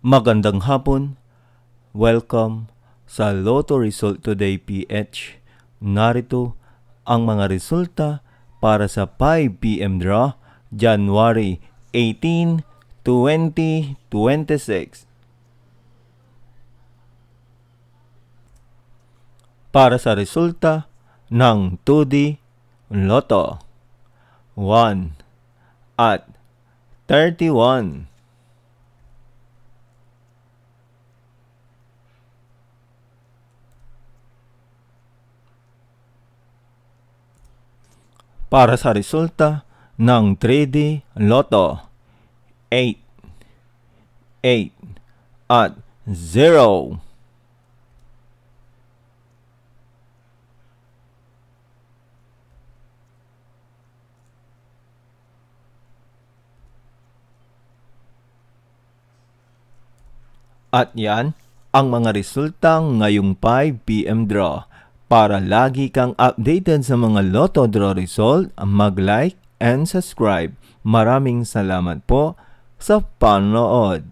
Magandang hapon. Welcome sa Lotto Result Today PH. Narito ang mga resulta para sa 5 PM draw January 18, 2026. Para sa resulta ng 2D Lotto 1 at 31. Para sa resulta ng 3D Lotto 8, 8 at 0. At yan ang mga resulta ngayong 5 PM draw. Para lagi kang updated sa mga Lotto draw result, mag-like and subscribe. Maraming salamat po sa panonood.